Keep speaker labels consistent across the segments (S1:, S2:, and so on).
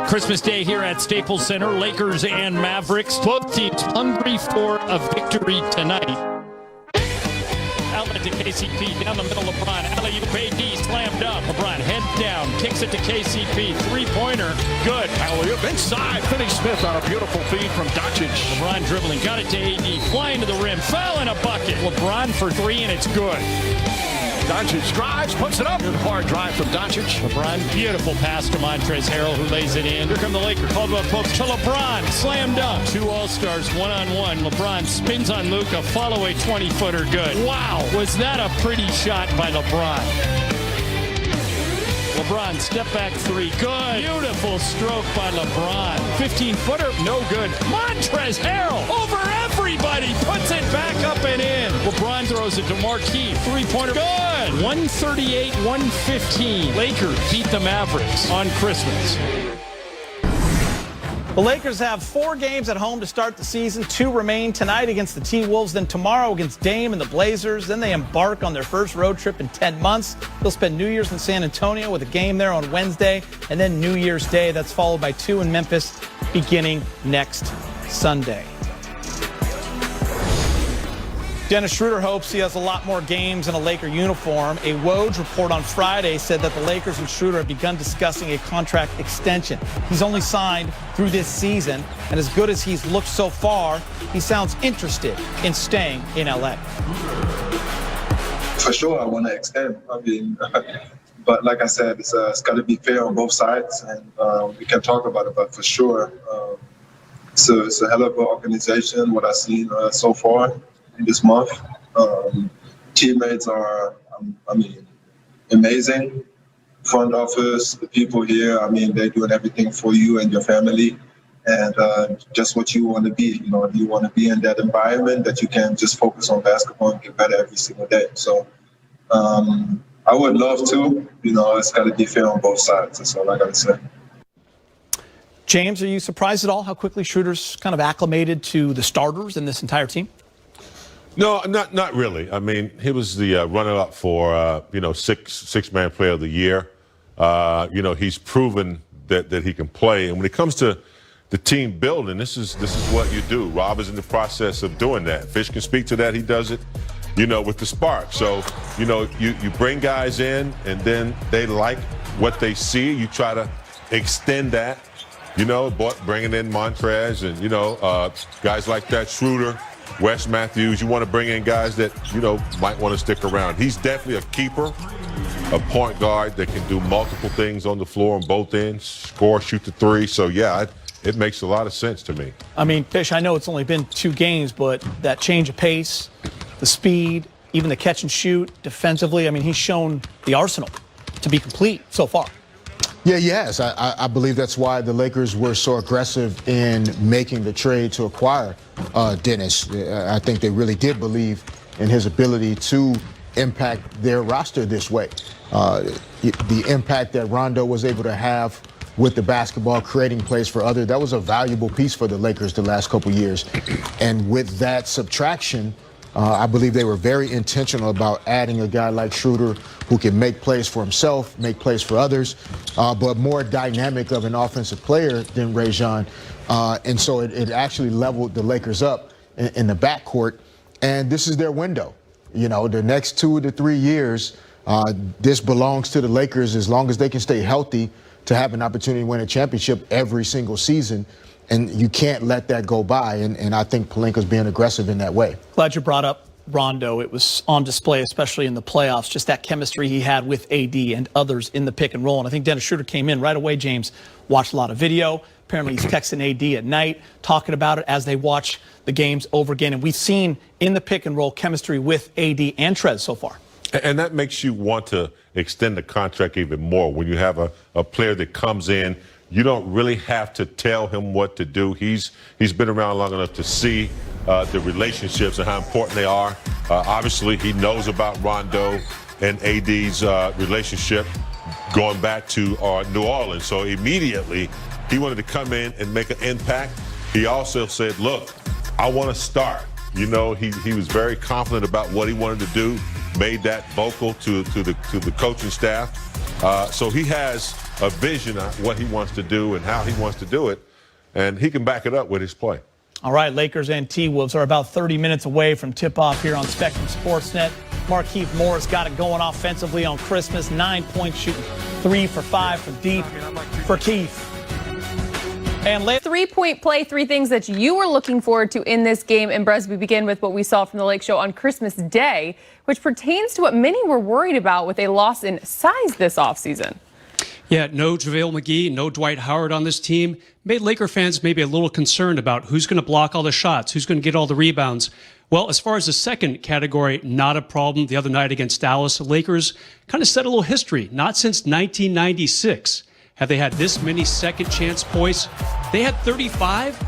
S1: Christmas Day here at Staples Center. Lakers and Mavericks. Both teams hungry for a victory tonight. Outlet to KCP, down the middle, LeBron. Alley-oop, AD slammed up. LeBron head down, kicks it to KCP. Three-pointer, good.
S2: Alley-oop inside. Finney Smith on a beautiful feed from Doncic.
S1: LeBron dribbling, got it to AD, flying to the rim, foul in a bucket. LeBron for three, and it's good.
S2: Doncic drives, puts it up. Good hard drive from Doncic.
S1: LeBron, beautiful pass to Montrezl Harrell, who lays it in. Here come the Lakers. Caldwell Pope to LeBron, slam dunk. Two All-Stars, one-on-one. LeBron spins on Luka, follow a 20-footer, good. Wow, was that a pretty shot by LeBron? LeBron, step back three, good. Beautiful stroke by LeBron. 15-footer, no good. Montrezl Harrell over everybody, puts it back up and in. LeBron throws it to Marquis, three-pointer, good. 138-115. Lakers beat the Mavericks on Christmas.
S3: The Lakers have 4 games at home to start the season. 2 remain tonight against the T-Wolves, then tomorrow against Dame and the Blazers. Then they embark on their first road trip in 10 months. They'll spend New Year's in San Antonio with a game there on Wednesday, and then New Year's Day. That's followed by 2 in Memphis beginning next Sunday. Dennis Schroder hopes he has a lot more games in a Laker uniform. A Woj report on Friday said that the Lakers and Schroder have begun discussing a contract extension. He's only signed through this season, and as good as he's looked so far, he sounds interested in staying in LA.
S4: For sure, I want to extend. I mean, but like I said, it's got to be fair on both sides, and we can talk about it, but for sure, it's a hell of an organization, what I've seen so far in this month. Teammates are, amazing. Front office, the people here, they're doing everything for you and your family, and just what you want to be. You want to be in that environment that you can just focus on basketball and get better every single day. So I would love to. It's got to be fair on both sides. That's all I got to say.
S3: James, are you surprised at all how quickly Schroeder's kind of acclimated to the starters in this entire team?
S5: No, not really. He was the runner-up for six-man player of the year. He's proven that he can play, and when it comes to the team building, this is what you do. Rob is in the process of doing that. Fish can speak to that. He does it, with the spark. So, you bring guys in, and then they like what they see. You try to extend that, bringing in Montrez and guys like that, Schroder, Wes Matthews. You want to bring in guys that, might want to stick around. He's definitely a keeper, a point guard that can do multiple things on the floor on both ends, score, shoot the three. So, yeah, it makes a lot of sense to me.
S3: Fish, I know it's only been 2 games, but that change of pace, the speed, even the catch and shoot defensively, he's shown the arsenal to be complete so far.
S6: Yeah, he has. I believe that's why the Lakers were so aggressive in making the trade to acquire Dennis. I think they really did believe in his ability to impact their roster this way. The impact that Rondo was able to have with the basketball, creating plays for others, that was a valuable piece for the Lakers the last couple years. And with that subtraction, I believe they were very intentional about adding a guy like Schroder who can make plays for himself, make plays for others, but more dynamic of an offensive player than Rajon. And so it actually leveled the Lakers up in the backcourt. And this is their window. The next 2 to 3 years, this belongs to the Lakers as long as they can stay healthy to have an opportunity to win a championship every single season. And you can't let that go by, and I think Pelinka's being aggressive in that way.
S3: Glad you brought up Rondo. It was on display, especially in the playoffs, just that chemistry he had with AD and others in the pick and roll. And I think Dennis Schroder came in right away, James, watched a lot of video. Apparently he's texting AD at night, talking about it as they watch the games over again. And we've seen in the pick and roll chemistry with AD and Trez so far.
S5: And that makes you want to extend the contract even more. When you have a player that comes in, you don't really have to tell him what to do. He's been around long enough to see the relationships and how important they are. Obviously, he knows about Rondo and AD's relationship going back to New Orleans. So immediately, he wanted to come in and make an impact. He also said, look, I want to start. He was very confident about what he wanted to do, made that vocal to the coaching staff. So he has a vision of what he wants to do and how he wants to do it, and he can back it up with his play.
S3: All right, Lakers and T-Wolves are about 30 minutes away from tip-off here on Spectrum Sportsnet. Markieff Morris got it going offensively on Christmas. 9-point shooting, 3 for 5 from deep for Keith. And
S7: three-point play, three things that you were looking forward to in this game. And Brez, we begin with what we saw from the Lake Show on Christmas Day, which pertains to what many were worried about with a loss in size this offseason.
S8: Yeah, no JaVale McGee, no Dwight Howard on this team. Made Laker fans maybe a little concerned about who's going to block all the shots, who's going to get all the rebounds. Well, as far as the second category, not a problem. The other night against Dallas, the Lakers kind of set a little history. Not since 1996 have they had this many second chance points. They had 35.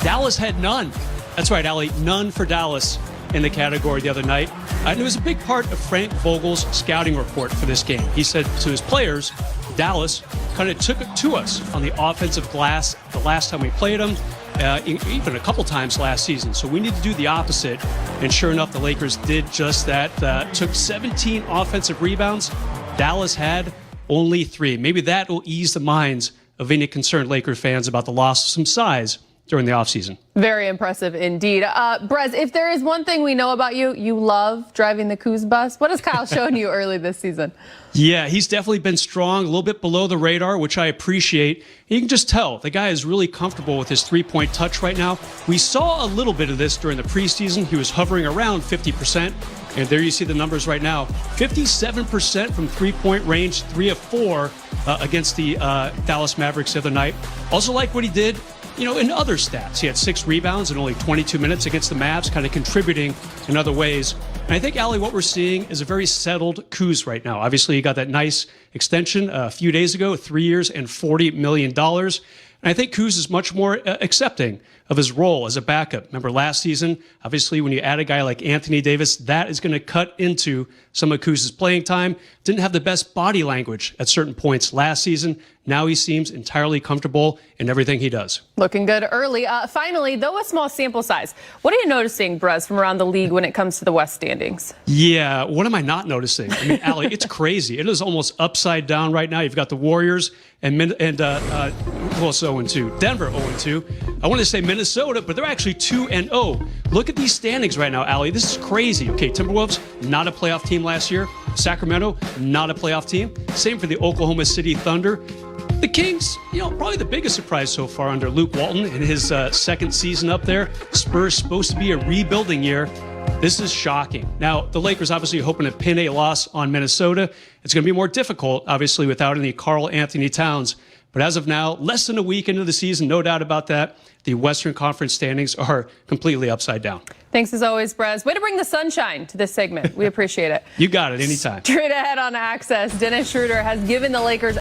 S8: Dallas had none. That's right, Allie, none for Dallas in the category the other night. And it was a big part of Frank Vogel's scouting report for this game. He said to his players, Dallas kind of took it to us on the offensive glass the last time we played them, even a couple times last season. So we need to do the opposite. And sure enough, the Lakers did just that. Took 17 offensive rebounds. Dallas had only 3. Maybe that will ease the minds of any concerned Laker fans about the loss of some size during the offseason.
S7: Very impressive indeed. Brez, if there is one thing we know about you, you love driving the Kuz bus. What has Kyle shown you early this season?
S8: Yeah, he's definitely been strong, a little bit below the radar, which I appreciate. You can just tell the guy is really comfortable with his three-point touch right now. We saw a little bit of this during the preseason. He was hovering around 50%. And there you see the numbers right now. 57% from three-point range, 3 of 4 against the Dallas Mavericks the other night. Also like what he did, in other stats. He had 6 rebounds in only 22 minutes against the Mavs, kind of contributing in other ways. And I think, Allie, what we're seeing is a very settled Kuz right now. Obviously, he got that nice extension a few days ago, 3 years and $40 million. And I think Kuz is much more accepting of his role as a backup. Remember last season, obviously, when you add a guy like Anthony Davis, that is going to cut into some of Kuz's playing time. Didn't have the best body language at certain points last season. Now he seems entirely comfortable in everything he does.
S7: Looking good early. Finally, though a small sample size, what are you noticing, Brez, from around the league when it comes to the West standings?
S8: Yeah, what am I not noticing? I mean, Allie, it's crazy. It is almost upside down right now. You've got the Warriors and who else 0-2? Denver 0-2. I wanted to say Minnesota, but they're actually 2-0. Look at these standings right now, Allie. This is crazy. Okay, Timberwolves, not a playoff team last year. Sacramento, not a playoff team. Same for the Oklahoma City Thunder. The Kings, probably the biggest surprise so far under Luke Walton in his second season up there. Spurs supposed to be a rebuilding year. This is shocking. Now, the Lakers obviously hoping to pin a loss on Minnesota. It's going to be more difficult, obviously, without any Karl Anthony Towns. But as of now, less than a week into the season, no doubt about that, the Western Conference standings are completely upside down.
S7: Thanks as always, Brez. Way to bring the sunshine to this segment. We appreciate it.
S8: You got it anytime.
S7: Straight ahead on Access, Dennis Schroder has given the Lakers